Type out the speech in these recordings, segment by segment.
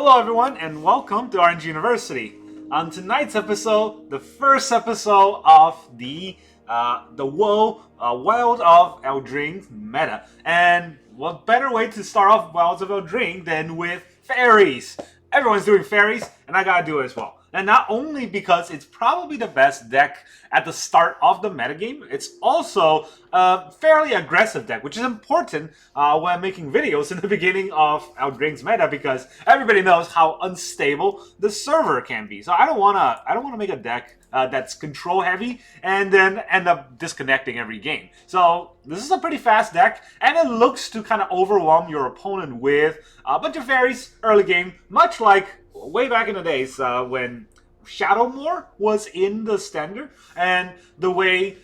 Hello everyone and welcome to RNG University. On tonight's episode, the first episode of the WOE Wild of Eldraine meta. And what better way to start off Wilds of Eldraine than with fairies? Everyone's doing fairies, and I gotta do it as well. And not only because it's probably the best deck at the start of the metagame, it's also a fairly aggressive deck, which is important when making videos in the beginning of Eldraine's meta because everybody knows how unstable the server can be. So I don't wanna make a deck that's control heavy and then end up disconnecting every game. So this is a pretty fast deck, and it looks to kind of overwhelm your opponent with a bunch of fairies early game, much like way back in the days when Shadowmoor was in the standard, and the way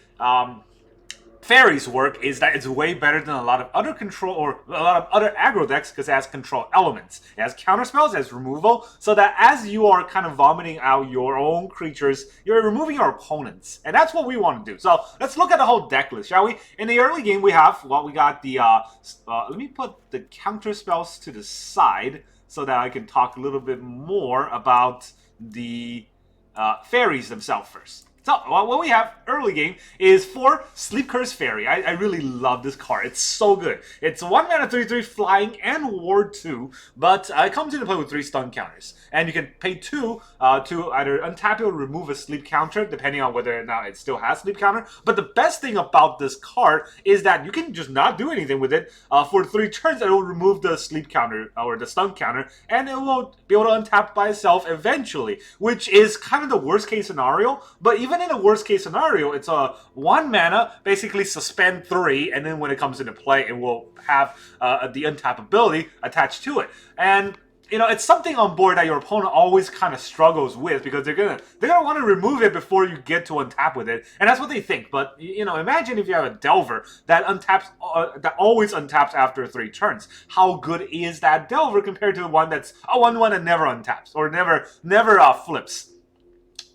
fairies work is that it's way better than a lot of other control or a lot of other aggro decks because it has control elements. It has counter spells, it has removal, so that as you are kind of vomiting out your own creatures, you're removing your opponents. And that's what we want to do. So let's look at the whole deck list, shall we? In the early game we have, well, we got the, let me put the counter spells to the side so that I can talk a little bit more about the fairies themselves first. So, what we have early game is for Sleep-Cursed Faerie. I really love this card. It's so good. It's 1 mana 3/3 flying and ward 2, but it comes into play with 3 stun counters. And you can pay 2 to either untap it or remove a sleep counter, depending on whether or not it still has sleep counter. But the best thing about this card is that you can just not do anything with it. For 3 turns, it will remove the sleep counter or the stun counter, and it will be able to untap by itself eventually, which is kind of the worst case scenario. But even in a worst case scenario, it's a 1 mana, basically suspend 3, and then when it comes into play, it will have the untap ability attached to it. And you know, it's something on board that your opponent always kind of struggles with because they're gonna want to remove it before you get to untap with it, and that's what they think. But you know, imagine if you have a Delver that untaps, that always untaps after 3 turns. How good is that Delver compared to the one that's a 1/1 that never untaps or never flips?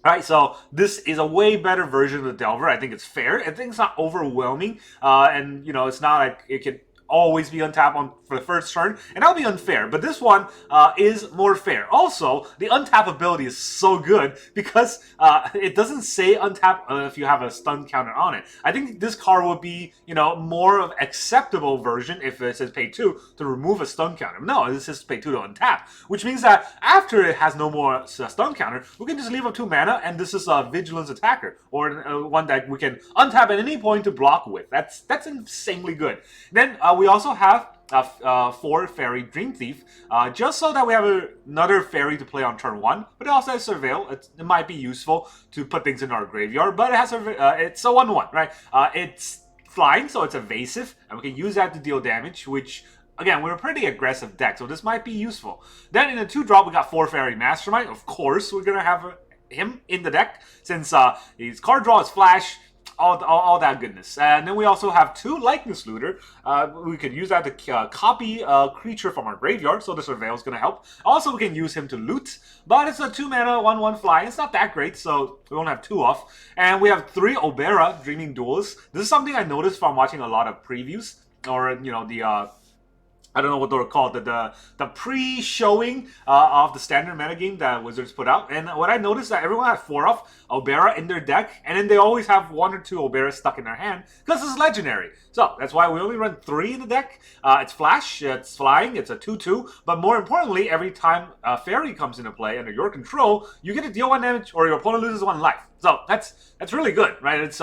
Alright, so this is a way better version of the Delver. I think it's fair. I think it's not overwhelming. And, you know, it's not like it can always be untapped for the first turn, and that'll be unfair. But this one is more fair. Also, the untap ability is so good because it doesn't say untap if you have a stun counter on it. I think this card would be, you know, more of acceptable version if it says pay 2 to remove a stun counter. No, it says pay 2 to untap, which means that after it has no more stun counter, we can just leave up 2 mana, and this is a Vigilance Attacker, or one that we can untap at any point to block with. That's insanely good. Then we also have 4 Faerie Dream Thief, just so that we have another fairy to play on turn 1. But it also has Surveil. It might be useful to put things in our graveyard, but it has it's a 1/1, right? It's flying, so it's evasive, and we can use that to deal damage, which, again, we're a pretty aggressive deck, so this might be useful. Then in the 2-drop, we got 4 Faerie Mastermind. Of course, we're going to have him in the deck, since his card draw is flash, all that goodness. And then we also have 2 Likeness Looter. We could use that to copy a creature from our graveyard, so the Surveil is going to help. Also, we can use him to loot, but it's a 2 mana 1/1 fly. It's not that great, so we won't have 2 off. And we have 3 Otawara Dreaming Duelist. This is something I noticed from watching a lot of previews, or, you know, the I don't know what they were called, the pre-showing of the standard metagame that Wizards put out. And what I noticed is that everyone had 4 of Otawara in their deck, and then they always have 1 or 2 Otawara stuck in their hand, because it's legendary. So that's why we only run 3 in the deck. It's flash, it's flying, it's a 2/2, but more importantly, every time a fairy comes into play under your control, you get to deal 1 damage, or your opponent loses 1 life. So that's really good, right? It's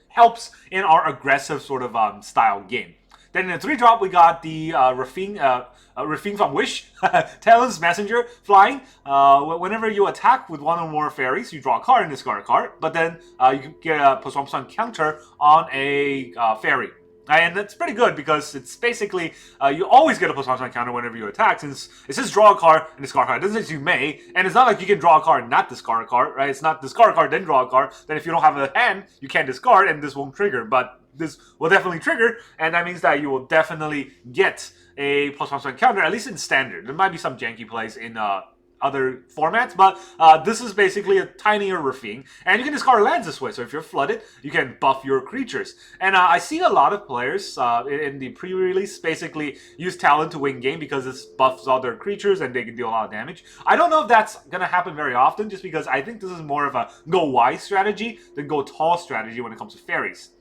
helps in our aggressive sort of style game. Then in the 3-drop, we got the Rafine from Wish, Talon's Messenger, flying. Whenever you attack with 1 or more fairies, you draw a card and discard a card. But then you get a +1/+1 counter on a fairy. And that's pretty good because it's basically, you always get a +1/+1 counter whenever you attack, since it says draw a card and discard a card. It doesn't say you may, and it's not like you can draw a card and not discard a card, right? It's not discard a card, then draw a card. Then if you don't have a hand, you can't discard, and this won't trigger. But this will definitely trigger, and that means that you will definitely get a +1/+1 counter, at least in standard. There might be some janky plays in other formats, but this is basically a tinier Rafine, and you can discard lands this way. So if you're flooded, you can buff your creatures. And I see a lot of players in the pre-release basically use Talon to win game because this buffs all their creatures and they can deal a lot of damage. I don't know if that's gonna happen very often, just because I think this is more of a go wide strategy than go tall strategy when it comes to fairies.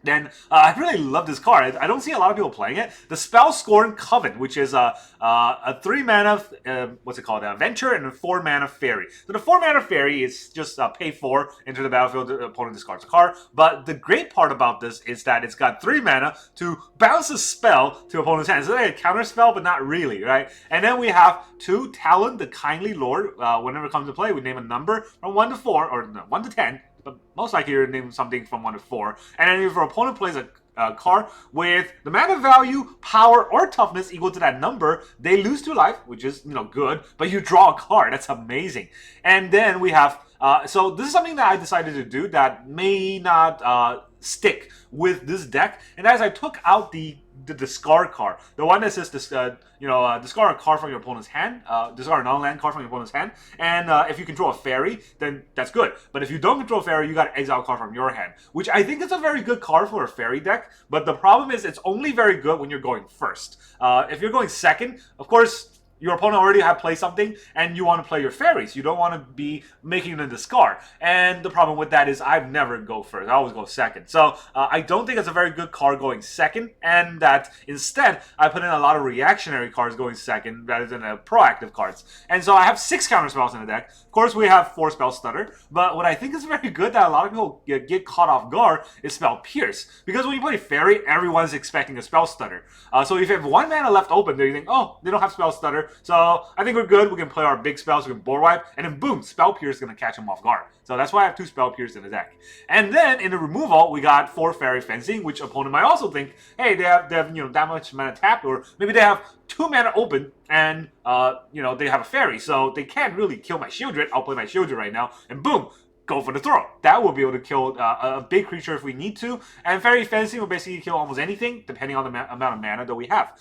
Then I really love this card. I don't see a lot of people playing it. The Spell-Scorn Coven, which is a 3-mana, what's it called? Adventure and a 4-mana fairy. So the 4-mana fairy is just pay 4, enter the battlefield, the opponent discards a card. But the great part about this is that it's got 3 mana to bounce a spell to opponent's hand. So it's like a counter spell, but not really, right? And then we have 2 Talon, the Kindly Lord. Whenever it comes to play, we name a number from 1 to 4, or no, 1 to 10. But most likely you're name something from 1 to 4. And then if your opponent plays a card with the mana value, power, or toughness equal to that number, they lose 2 life, which is, good, but you draw a card. That's amazing. And then we have, so this is something that I decided to do that may not stick with this deck. And as I took out the discard card, the one that says discard a card from your opponent's hand, discard a non-land card from your opponent's hand, and if you control a fairy, then that's good. But if you don't control a fairy, you got to exile a card from your hand, which I think is a very good card for a fairy deck. But the problem is it's only very good when you're going first. If you're going second, of course, your opponent already have played something, and you want to play your fairies. You don't want to be making them discard. And the problem with that is I never go first. I always go second. So I don't think it's a very good card going second, and that instead I put in a lot of reactionary cards going second rather than proactive cards. And so I have 6 counter spells in the deck. Of course, we have 4 Spell Stutter, but what I think is very good that a lot of people get caught off guard is Spell Pierce. Because when you play Fairy, everyone's expecting a Spell Stutter. So if you have 1 mana left open, then you think, oh, they don't have Spell Stutter, so I think we're good. We can play our big spells, we can board wipe, and then boom, Spell Pierce is going to catch them off guard. So that's why I have 2 Spell Pierce in the deck. And then in the removal, we got 4 Fairy Fencing, which opponent might also think, hey, they have that much mana tapped, or maybe they have 2 mana open, and they have a fairy, so they can't really kill my Shieldred. I'll play my Shieldred right now, and boom, go for the throw. That will be able to kill a big creature if we need to, and Fairy Fencing will basically kill almost anything, depending on the amount of mana that we have.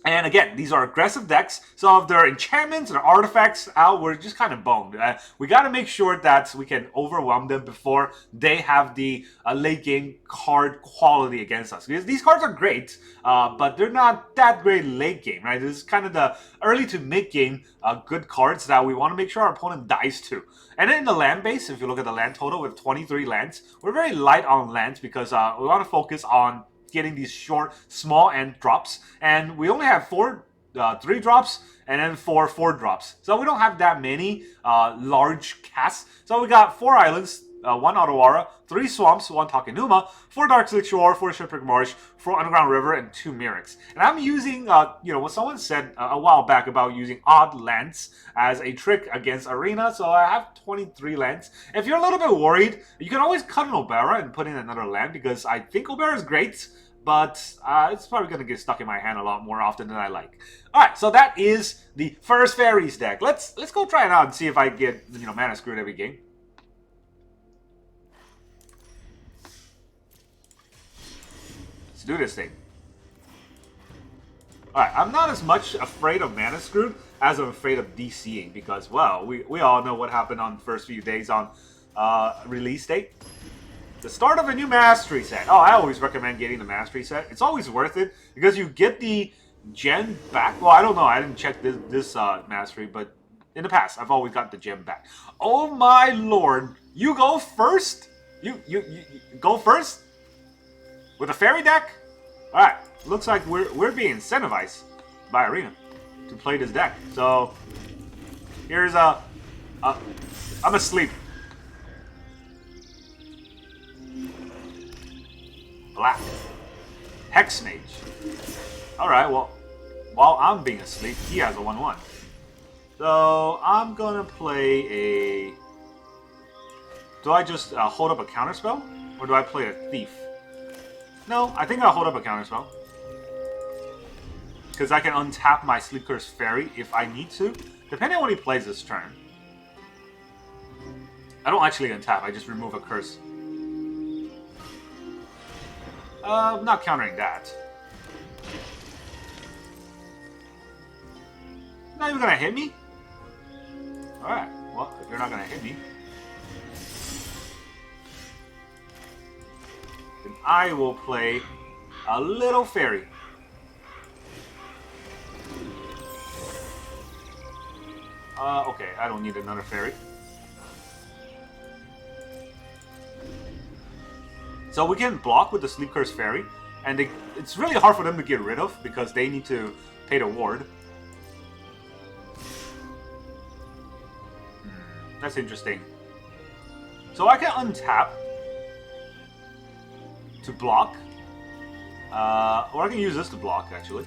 And again, these are aggressive decks, so if there are enchantments or artifacts out, we're just kind of boned. We got to make sure that we can overwhelm them before they have the late game card quality against us. Because these cards are great, but they're not that great late game, right? This is kind of the early to mid game good cards that we want to make sure our opponent dies to. And then in the land base, if you look at the land total with 23 lands, we're very light on lands because we want to focus on getting these short, small end drops, and we only have 3 drops, and then 4 drops. So we don't have that many large casts. So we got 4 islands, 1 Otawara, 3 swamps, 1 Takenuma, 4 Darkslick Shores, 4 Shipwreck Marsh, 4 Underground River, and 2 Mirrex. And I'm using, what someone said a while back about using odd lands as a trick against Arena. So I have 23 lands. If you're a little bit worried, you can always cut an Obera and put in another land, because I think Obera is great, but it's probably going to get stuck in my hand a lot more often than I like. Alright, so that is the first Fairies deck. Let's go try it out and see if I get mana screwed every game. Let's do this thing. Alright, I'm not as much afraid of mana screwed as I'm afraid of DCing, because, well, we all know what happened on the first few days on release date. The start of a new Mastery set. Oh, I always recommend getting the Mastery set. It's always worth it because you get the gem back. Well, I don't know. I didn't check this Mastery, but in the past, I've always got the gem back. Oh my lord! You go first? You go first with a fairy deck? All right. Looks like we're being incentivized by Arena to play this deck. So here's I'm asleep. Black. Hex Mage. Alright, well, while I'm being asleep, he has a 1/1. So, I'm gonna play a... Do I just hold up a counterspell? Or do I play a Thief? No, I think I'll hold up a counterspell. Because I can untap my Sleep-Cursed Faerie if I need to, depending on what he plays this turn. I don't actually untap, I just remove a curse. I'm not countering that. Not even gonna hit me? Alright, well, if you're not gonna hit me, then I will play a little fairy. Okay, I don't need another fairy. So we can block with the Sleep-Cursed Faerie, and it's really hard for them to get rid of because they need to pay the ward. That's interesting. So I can untap to block, or I can use this to block actually.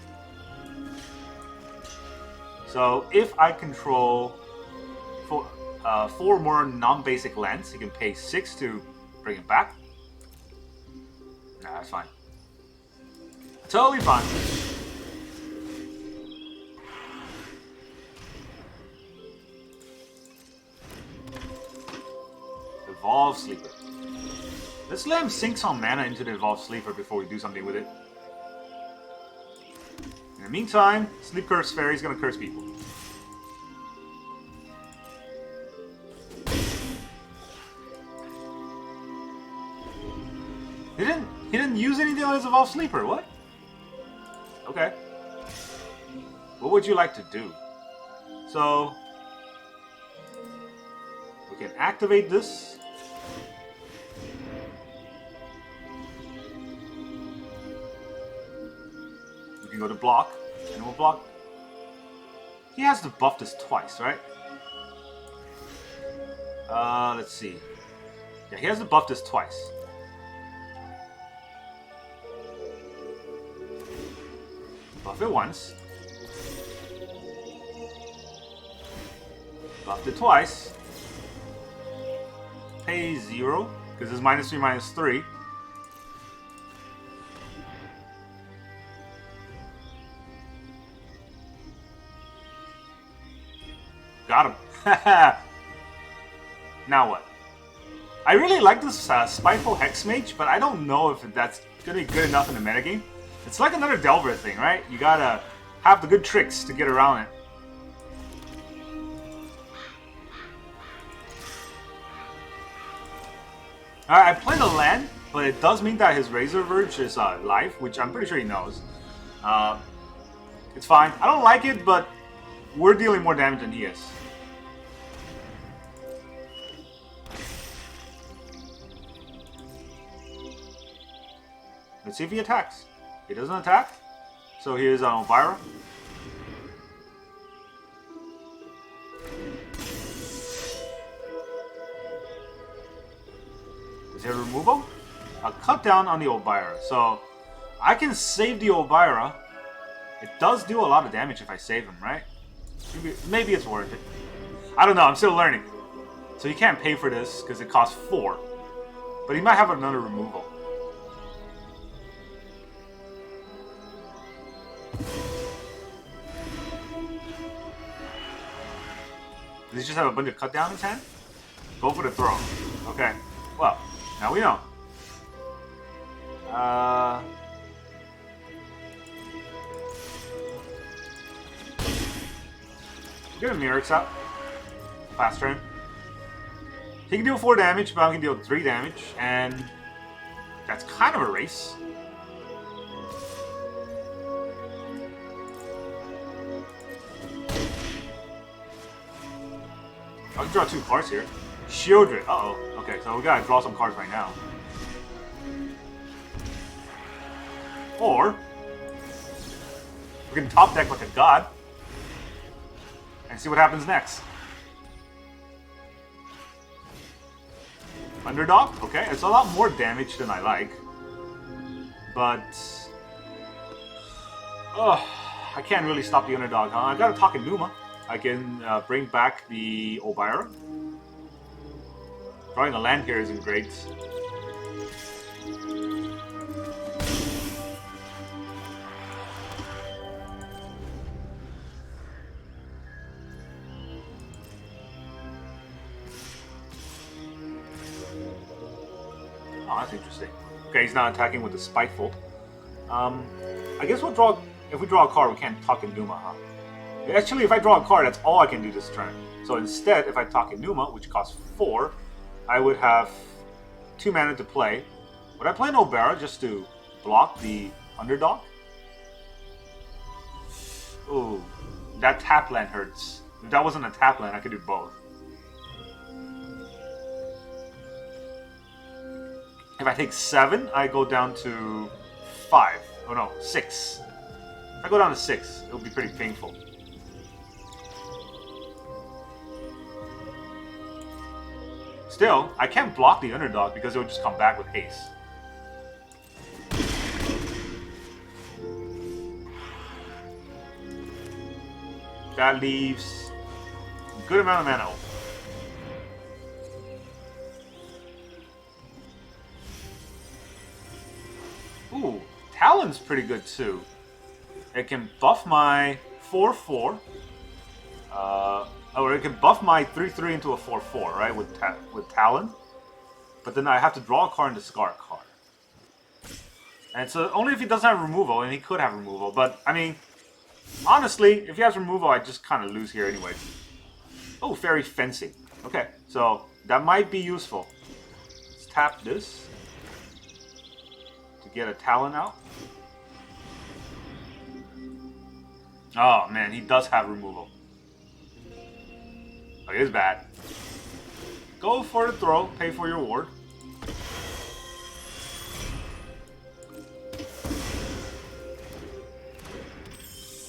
So if I control 4 more non-basic lands, you can pay 6 to bring it back. Nah, that's fine. Totally fine. Evolve Sleeper. Let's let him sink some mana into the Evolve Sleeper before we do something with it. In the meantime, Sleep-Cursed Faerie is gonna curse people. He didn't use anything on his Evolve Sleeper, what? Okay. What would you like to do? So we can activate this. We can go to block, and we'll block. He has to buff this twice, right? Let's see. Yeah, he has to buff this twice. Buff it once. Buffed it twice. Pay 0, because it's -3, -3. Got him. Now what? I really like this Spiteful Hex Mage, but I don't know if that's going to be good enough in the metagame. It's like another Delver thing, right? You gotta have the good tricks to get around it. Alright, I played a land, but it does mean that his Razor Verge is live, which I'm pretty sure he knows. It's fine. I don't like it, but we're dealing more damage than he is. Let's see if he attacks. He doesn't attack, so here's Otawara. Is there a removal? A cut down on the Otawara. So I can save the Otawara. It does do a lot of damage if I save him, right? Maybe it's worth it. I don't know, I'm still learning. So he can't pay for this because it costs 4. But he might have another removal. Does he just have a bunch of cut down in his hand? Go for the throw. Okay. Well, now we know. Get a Mirrex out. Fast turn. He can deal 4 damage, but I can deal 3 damage, and that's kind of a race. I can draw 2 cards here. Shieldred. Uh-oh. Okay, so we gotta draw some cards right now. Or we can top deck like a god and see what happens next. Underdog? Okay, it's a lot more damage than I like. But I can't really stop the underdog, huh? I got a Takenuma. I can bring back the Otawara. Drawing a land here isn't great. Oh, that's interesting. Okay, he's not attacking with the Spiteful. I guess we'll draw... If we draw a card, we can't Takenuma, huh? Actually, if I draw a card, that's all I can do this turn. So instead, if I Takenuma, which costs 4, I would have 2 mana to play. Would I play an Otawara just to block the underdog? Ooh, that tap land hurts. If that wasn't a tap land, I could do both. If I take 7, I go down to 5. Oh no, 6. If I go down to 6, it'll be pretty painful. Still, I can't block the underdog because it would just come back with haste. That leaves a good amount of mana open. Ooh, Talon's pretty good too. It can buff my 4/4. Or it can buff my 3/3 into a 4/4, right? With Talon. But then I have to draw a card and discard a card. And so only if he doesn't have removal, and he could have removal. But I mean, honestly, if he has removal, I just kind of lose here anyway. Oh, Fairy Fencing. Okay, so that might be useful. Let's tap this to get a Talon out. Oh man, he does have removal. Oh, it is bad. Go for the throw, pay for your ward.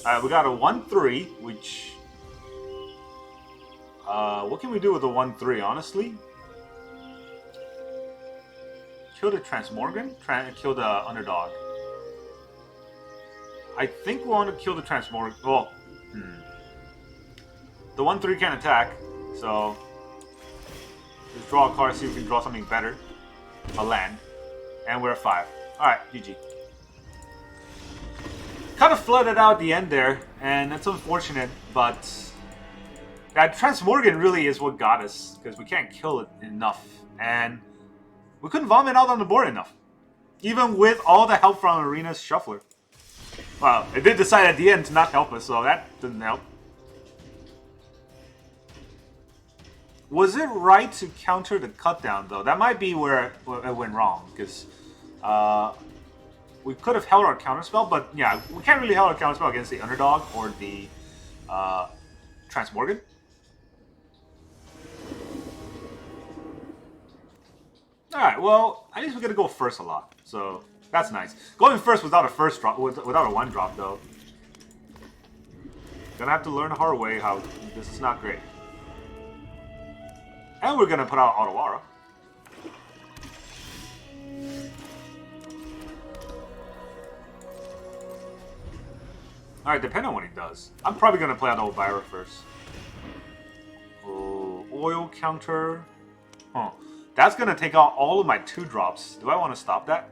Alright, we got a 1/3, which... what can we do with a 1/3, honestly? Kill the Transmorgan? Kill the underdog. I think we want to kill the Transmorgan. Well, the 1/3 can't attack, so... Let's draw a card, see if we can draw something better. A land. And we're at 5. Alright, GG. Kind of flooded out at the end there, and that's unfortunate, but that Transmorgan really is what got us, because we can't kill it enough, and we couldn't vomit out on the board enough, even with all the help from Arena's Shuffler. Well, it did decide at the end to not help us, so that didn't help. Was it right to counter the cut down, though? That might be where it went wrong, because we could have held our counterspell, but yeah, we can't really hold our counterspell against the underdog or the Transmorgan. Alright, well, at least we're gonna go first a lot, so that's nice. Going first without a first drop, without a 1-drop, though. Gonna have to learn the hard way how this is not great. And we're gonna put out Otawara. Alright, depending on what he does. I'm probably gonna play out Otawara first. Oh, oil counter. Huh. That's gonna take out all of my 2-drops. Do I want to stop that?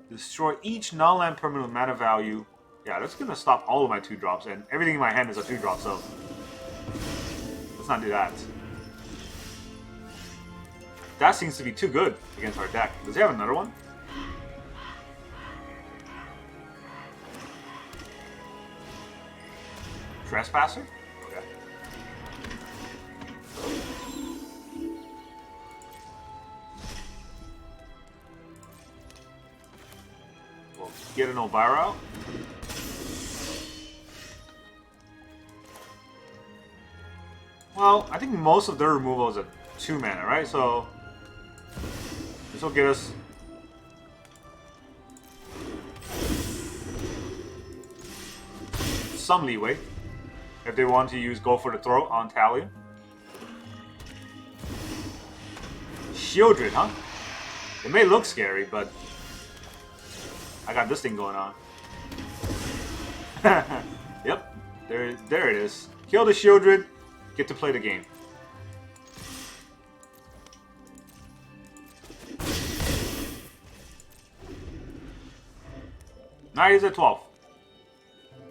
Destroy each non-land permanent with mana value. Yeah, that's gonna stop all of my 2-drops, and everything in my hand is a 2-drop, so let's not do that. That seems to be too good against our deck. Does he have another one? Trespasser? Okay. We'll get an Otawara out. Well, I think most of their removal is a 2 mana, right? So this will get us some leeway if they want to go for the throw on Talion. Shieldred, huh? It may look scary, but I got this thing going on. Yep, there it is. Kill the Shieldred, get to play the game. Now he's at 12.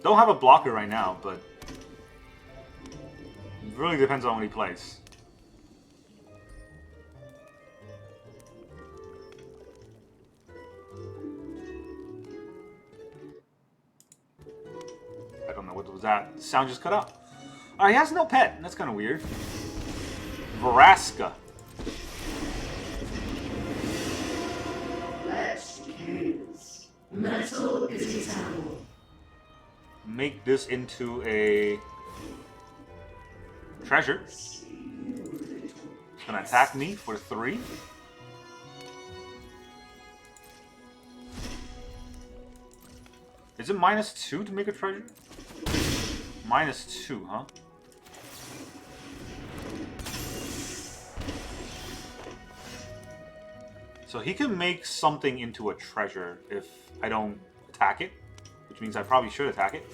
Don't have a blocker right now, but it really depends on what he plays. I don't know what was that. The sound just cut out. Alright, he has no pet. That's kind of weird. Veraska. Metal is example. Make this into a treasure. It's gonna attack me for 3. Is it -2 to make a treasure? -2, huh? So he can make something into a treasure if I don't attack it, which means I probably should attack it.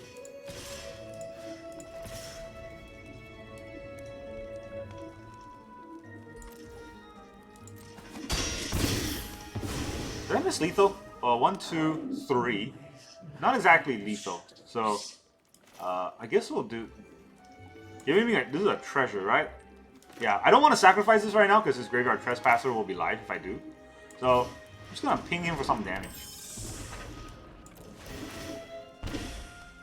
Did I miss lethal? 1, 2, 3. Not exactly lethal. So, I guess we'll do... Giving me this is a treasure, right? Yeah, I don't want to sacrifice this right now because his Graveyard Trespasser will be live if I do. So, I'm just gonna ping him for some damage.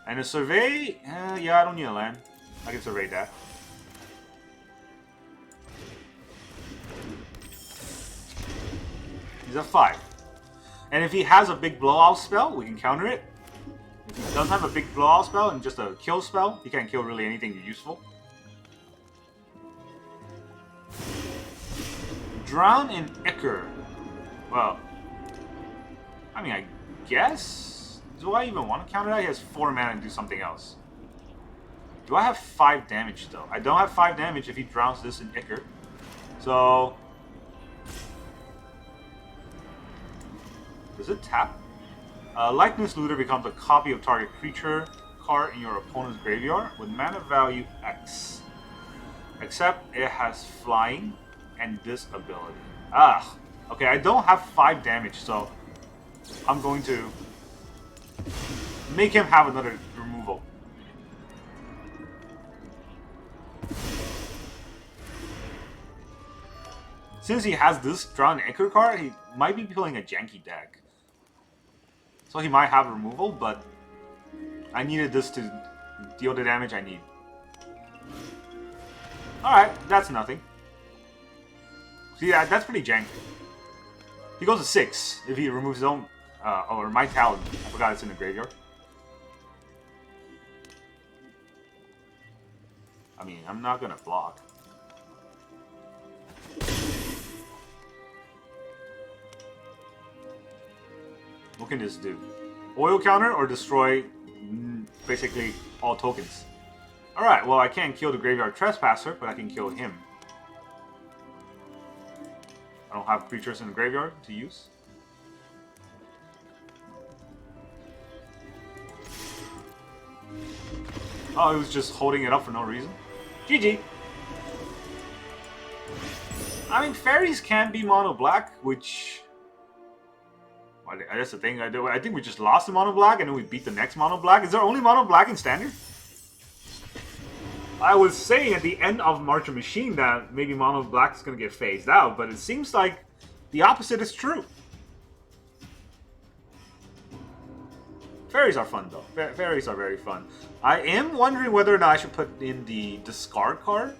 And a survey? Yeah, I don't need a land. I can survey that. He's at 5. And if he has a big blowout spell, we can counter it. If he doesn't have a big blowout spell and just a kill spell, he can't kill really anything useful. Drown in Ichor. Well, I mean, I guess? Do I even want to counter that? He has 4 mana and do something else. Do I have 5 damage, though? I don't have 5 damage if he drowns this in Ichor. So... Does it tap? Likeness Looter becomes a copy of target creature card in your opponent's graveyard with mana value X. Except it has flying and this ability. Ah! Okay, I don't have 5 damage, so I'm going to make him have another removal. Since he has this Drown Anchor card, he might be playing a janky deck. So he might have removal, but I needed this to deal the damage I need. Alright, that's nothing. See, that's pretty janky. He goes to 6 if he removes his own, or my Talion. I forgot it's in the graveyard. I mean, I'm not gonna block. What can this do? Oil counter or destroy basically all tokens? Alright, well I can't kill the Graveyard Trespasser, but I can kill him. I don't have creatures in the graveyard to use. Oh, he was just holding it up for no reason. GG! I mean, fairies can be mono black, which... Well, that's the thing. I think we just lost the mono black and then we beat the next mono black. Is there only mono black in standard? I was saying at the end of March of Machine that maybe mono black is going to get phased out, but it seems like the opposite is true. Fairies are fun though. Fairies are very fun. I am wondering whether or not I should put in the discard card.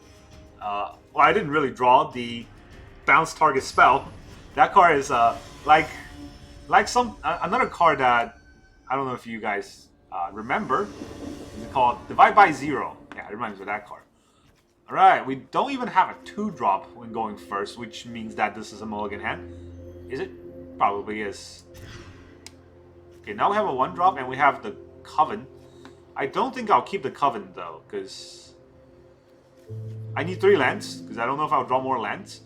Well, I didn't really draw the bounce target spell. That card is like another card that I don't know if you guys remember. It's called Divide by Zero. Yeah, it reminds me of that card. Alright, we don't even have a 2-drop when going first, which means that this is a mulligan hand. Is it? Probably is. Okay, now we have a 1-drop and we have the Coven. I don't think I'll keep the Coven though, because I need 3 lands, because I don't know if I'll draw more lands.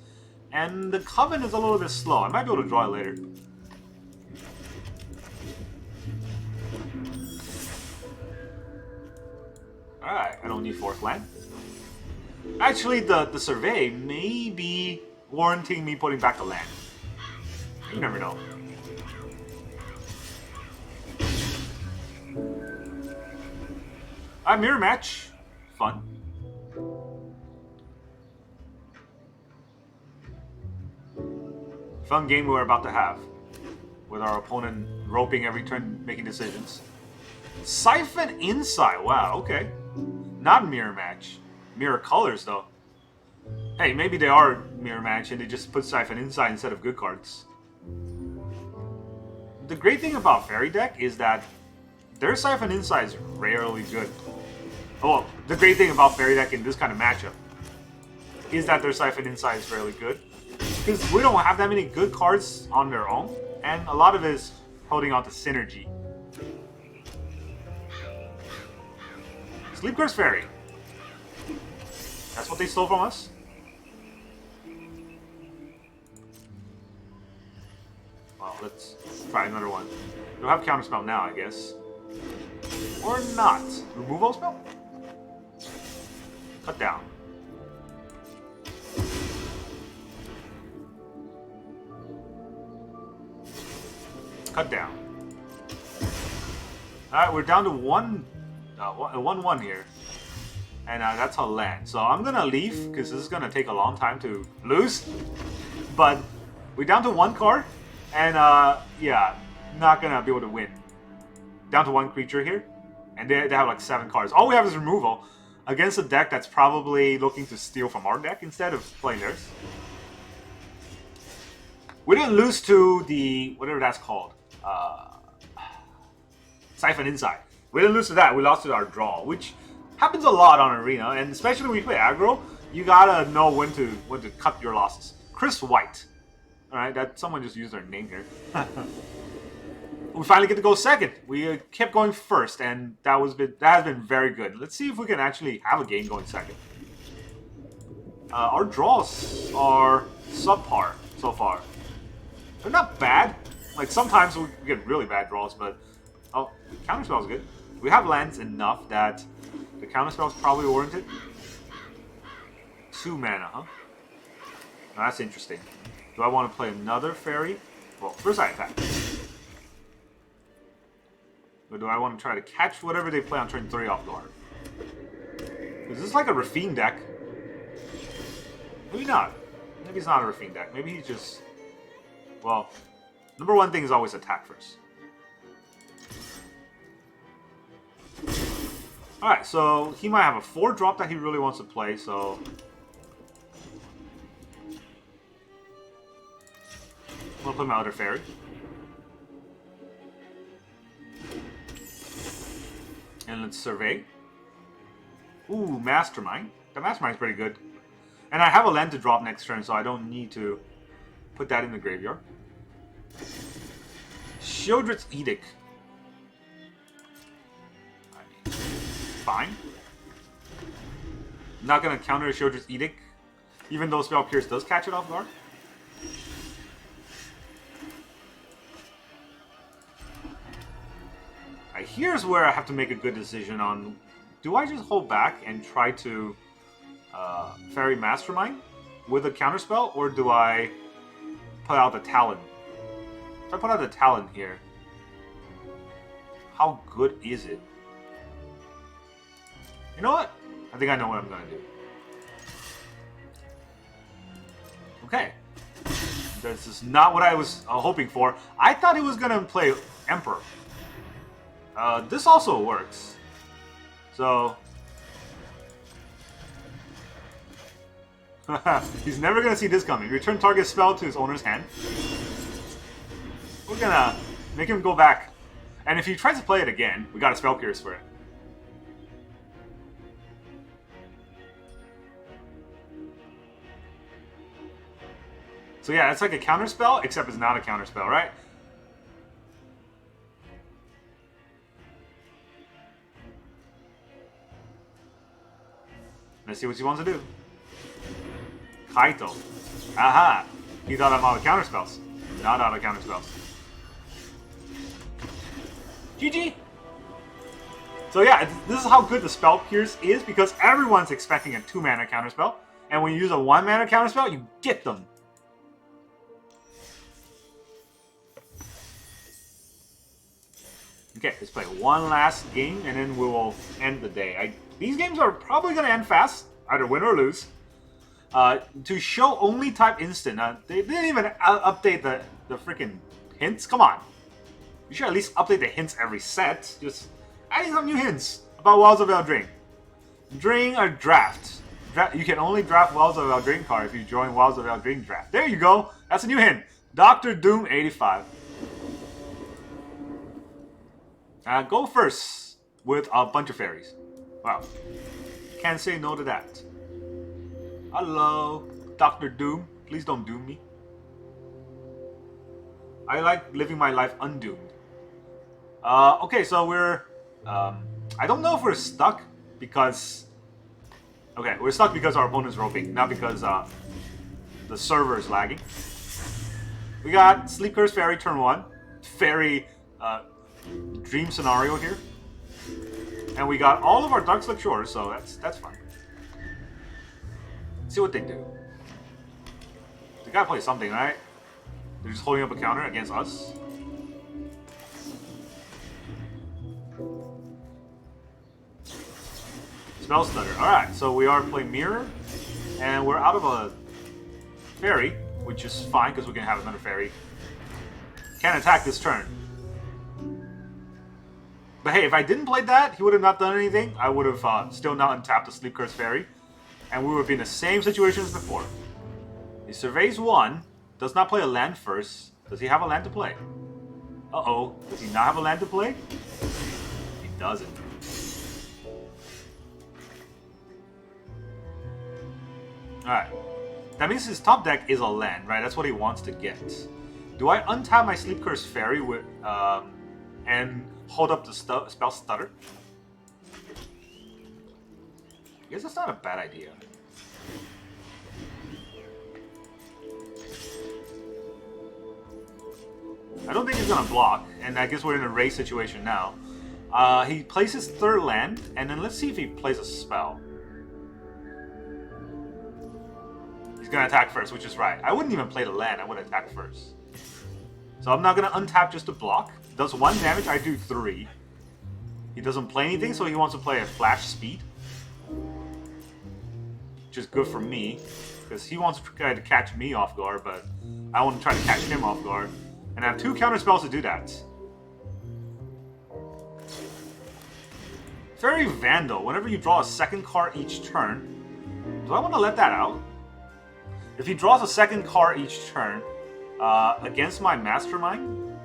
And the Coven is a little bit slow. I might be able to draw it later. Alright, I don't need 4th land. Actually, the survey may be warranting me putting back a land. You never know. Mirror match. Fun. Fun game we're about to have. With our opponent roping every turn, making decisions. Siphon Insight. Wow, okay. Not mirror match. Mirror colors, though. Hey, maybe they are mirror match and they just put Siphon Insight instead of good cards. The great thing about Fairy deck is that their Siphon Insight is rarely good. Oh, the great thing about Fairy deck in this kind of matchup is that their Siphon Insight is rarely good. Because we don't have that many good cards on their own, and a lot of it is holding on to synergy. Sleep-Cursed Faerie. That's what they stole from us? Well, let's try another one. They'll have Counterspell now, I guess. Or not. Removal spell? Cut down. Cut down. Alright, we're down to 1-1 here. And that's a land. So I'm gonna leave, because this is gonna take a long time to lose. But we're down to 1 card. And yeah, not gonna be able to win. Down to 1 creature here. And they have like 7 cards. All we have is removal. Against a deck that's probably looking to steal from our deck instead of playing theirs. We didn't lose to the, whatever that's called. Siphon Insight. We didn't lose to that. We lost to our draw, which happens a lot on Arena, and especially when you play aggro, you gotta know when to cut your losses. Chris White. Alright, that someone just used their name here. We finally get to go second. We kept going first, and that has been very good. Let's see if we can actually have a game going second. Our draws are subpar so far. They're not bad. Like, sometimes we get really bad draws, but... Oh, Counterspell is good. We have lands enough that the Counterspell is probably warranted. 2 mana, huh? Now, that's interesting. Do I want to play another Fairy? Well, first I attack. Or do I want to try to catch whatever they play on turn 3 off guard? Is this like a Rafine deck? Maybe not. Maybe it's not a Rafine deck. Maybe he's just... Well, number 1 thing is always attack first. Alright, so he might have a 4-drop that he really wants to play, so... I'm gonna play my other Fairy. And let's survey. Ooh, Mastermind. The Mastermind's pretty good. And I have a land to drop next turn, so I don't need to put that in the graveyard. Sheoldred's Edict. I mean, fine. I'm not gonna counter Sheoldred's Edict, even though Spell Pierce does catch it off guard. Here's where I have to make a good decision on, do I just hold back and try to Faerie Mastermind with a counterspell, or do I put out the Talon? If I put out the Talon here, how good is it? You know what? I think I know what I'm going to do. Okay. This is not what I was hoping for. I thought it was going to play Emperor. This also works. So... he's never going to see this coming. Return target spell to his owner's hand. We're going to make him go back. And if he tries to play it again, we got a Spell Pierce for it. So yeah, it's like a counter spell, except it's not a counter spell, right? Let's see what he wants to do. Kaito. Aha! He thought I'm out of counter spells. Not out of counter spells. GG! So yeah, this is how good the Spell Pierce is, because everyone's expecting a 2-mana counterspell, and when you use a 1-mana counterspell, you get them. Okay, let's play one last game, and then we will end the day. These games are probably going to end fast, either win or lose. To show only type instant, they didn't even update the freaking hints. Come on. You should at least update the hints every set. Just Adding some new hints about Wells of Eldraine. Drain a draft. You can only draft Wells of Eldraine card if you join Wells of Eldraine draft. There you go. That's a new hint. Dr. Doom 85. Go first with a bunch of fairies. Wow. Can't say no to that. Hello, Dr. Doom. Please don't doom me. I like living my life undoomed. Okay, so we're... I don't know if we're stuck because... Okay, we're stuck because our opponent's roping, not because the server is lagging. We got Sleep-Cursed Faerie turn 1. Faerie dream scenario here. And we got all of our Darkslick Shores, so that's fine. Let's see what they do. They gotta play something, right? They're just holding up a counter against us. Spell Stutter. Alright, so we are playing Mire, and we're out of a Faerie, which is fine because we can have another Faerie. Can't attack this turn. But hey, if I didn't play that, he would have not done anything. I would have still not untapped the Sleep-Cursed Faerie, and we would be in the same situation as before. He surveys 1, does not play a land first. Does he have a land to play? Uh-oh. Does he not have a land to play? He doesn't. Alright. That means his top deck is a land, right? That's what he wants to get. Do I untap my Sleep-Cursed Faerie with, and hold up the Spell Stutter? I guess that's not a bad idea. I don't think he's gonna block, and I guess we're in a race situation now. He plays his 3rd land, and then let's see if he plays a spell. He's gonna attack first, which is right. I wouldn't even play the land, I would attack first. So I'm not gonna untap just to block. Does 1 damage, I do 3. He doesn't play anything, so he wants to play a flash speed. Which is good for me, because he wants to try to catch me off guard, but I want to try to catch him off guard. And I have 2 counter spells to do that. Faerie Vandal. Whenever you draw a 2nd card each turn, do I want to let that out? If he draws a 2nd card each turn against my Mastermind,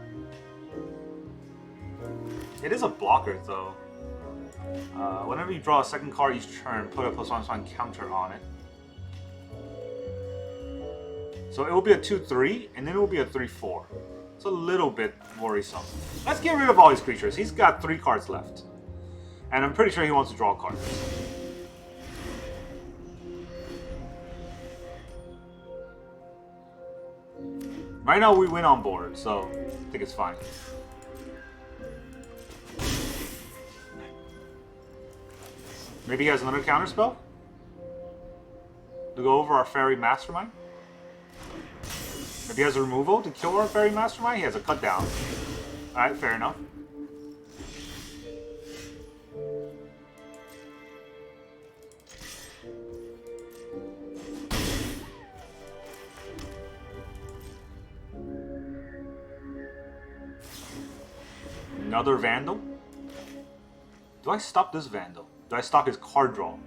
it is a blocker though. Whenever you draw a 2nd card each turn, put a +1/+1 counter on it. So it will be a 2/3, and then it will be a 3/4. It's a little bit worrisome. Let's get rid of all his creatures. He's got 3 cards left. And I'm pretty sure he wants to draw a card. Right now we win on board, so I think it's fine. Maybe he has another counter spell to go over our Faerie Mastermind. If he has a removal to kill our Faerie Mastermind, he has a cut down. Alright, fair enough. Another Vandal? Do I stop this Vandal? Do I stop his card draw?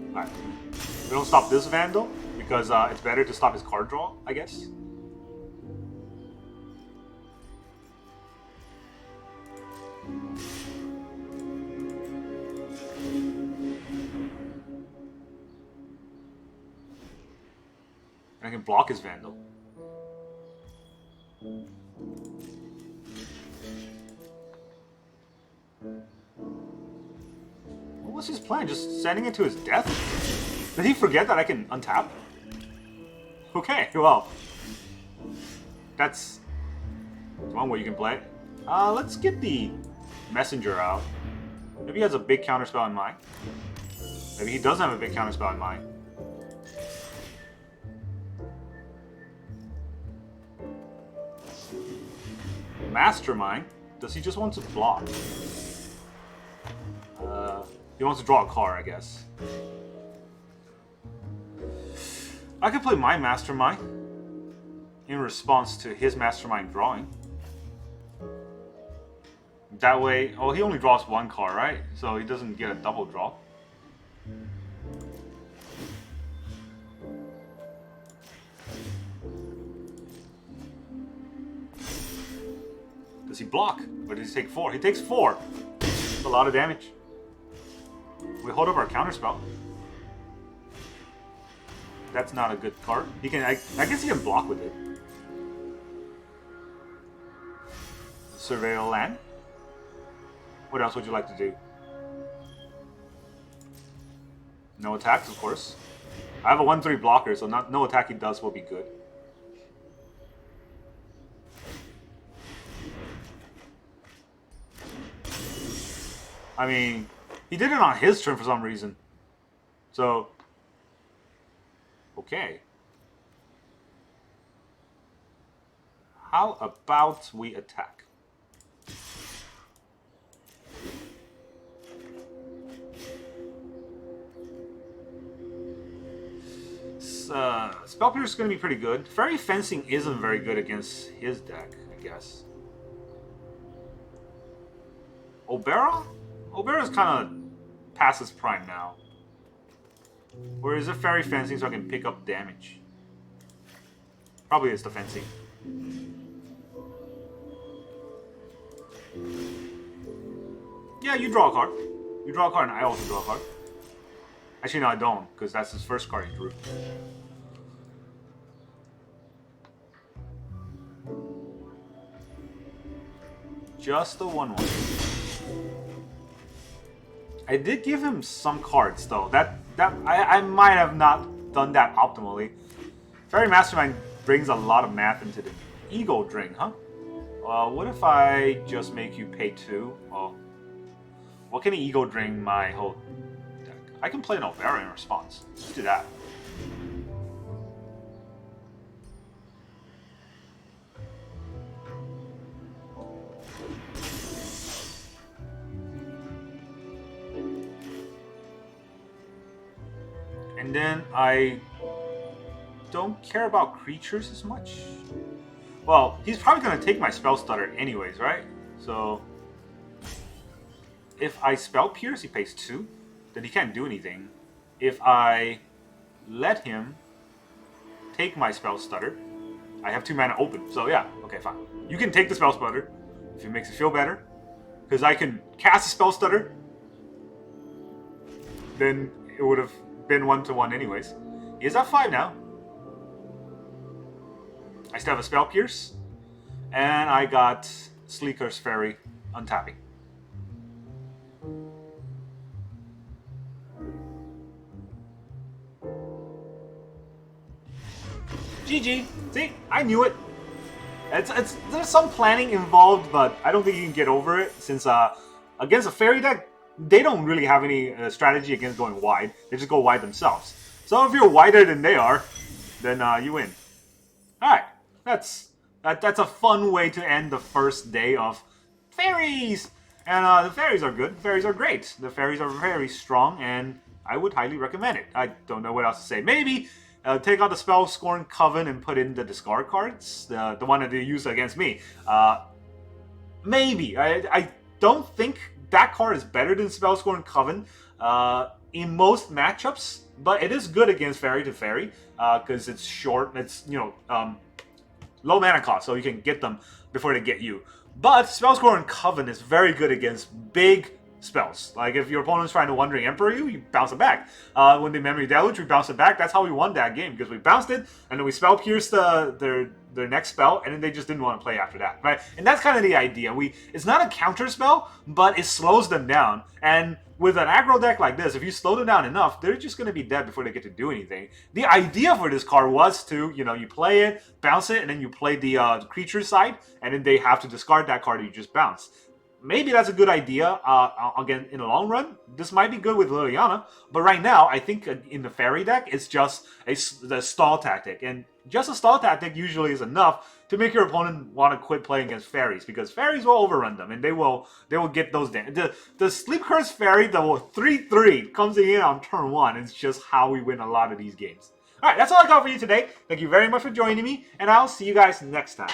Alright. We don't stop this Vandal, because it's better to stop his card draw, I guess. And I can block his Vandal. What was his plan? Just sending it to his death? Did he forget that I can untap? Okay, well. That's one way you can play it. Let's get the Messenger out. Maybe he has a big counterspell in mind. Maybe he doesn't have a big counterspell in mind. Mastermind? Does he just want to block? He wants to draw a card, I guess. I could play my Mastermind in response to his Mastermind drawing. that way... Oh, he only draws one card, right? So he doesn't get a double draw. Does he block? Or does he take 4? He takes 4. That's a lot of damage. We hold up our counterspell. That's not a good card. He can. I guess he can block with it. Surveil land. What else would you like to do? No attacks, of course. I have a 1/3 blocker, so no attack he does will be good. I mean, he did it on his turn for some reason. So, okay. How about we attack? Spell Pierce is going to be pretty good. Fairy Fencing isn't very good against his deck, I guess. Obera? Obera's kind of past his prime now. Or is it Fairy Fencing so I can pick up damage? Probably it's the fencing. Yeah, you draw a card. You draw a card and I also draw a card. Actually, no, I don't, because that's his first card he drew. Just the 1/1. I did give him some cards though. I might have not done that optimally. Faerie Mastermind brings a lot of math into the Ego Drain, huh? What if I just make you pay 2? Well, what can Ego Drain my whole deck? I can play an Otawara in response. Let's do that. And then I don't care about creatures as much. Well, he's probably going to take my Spell Stutter anyways, right? So, if I Spell Pierce, he pays 2. Then he can't do anything. If I let him take my Spell Stutter, I have 2 mana open. So yeah, okay, fine. You can take the Spell Stutter if it makes you feel better. Because I can cast a Spell Stutter. Then it would have been 1/1 anyways. He is at 5 now. I still have a Spell Pierce. And I got Sleep-Cursed Faerie untapping. GG. See, I knew it. There's some planning involved, but I don't think you can get over it since against a fairy deck, they don't really have any strategy against going wide. They just go wide themselves. So if you're wider than they are, then you win. All right, that's a fun way to end the first day of fairies. And the fairies are good. The fairies are great. The fairies are very strong, and I would highly recommend it. I don't know what else to say. Maybe take out the Spell Scorn Coven and put in the discard cards, the one that they use against me. Maybe. I don't think that card is better than Spell Scorn Coven in most matchups, but it is good against Fairy to Fairy because it's short. It's low mana cost, so you can get them before they get you. But Spell Scorn Coven is very good against big spells. Like if your opponent's trying to Wandering Emperor you bounce it back. When they Memory Deluge, we bounce it back. That's how we won that game, because we bounced it, and then we Spell Pierced their next spell, and then they just didn't want to play after that, right? And that's kind of the idea. It's not a counter spell, but it slows them down. And with an aggro deck like this, if you slow them down enough, they're just going to be dead before they get to do anything. The idea for this card was to, you play it, bounce it, and then you play the creature side, and then they have to discard that card that you just bounced. Maybe that's a good idea, again, in the long run. This might be good with Liliana, but right now, I think in the Fairy deck, it's just the stall tactic. And just a stall tactic usually is enough to make your opponent want to quit playing against Fairies, because Fairies will overrun them, and they will get those damage. The Sleep-Cursed Faerie, the 3/3, comes in on turn 1. It's just how we win a lot of these games. Alright, that's all I got for you today. Thank you very much for joining me, and I'll see you guys next time.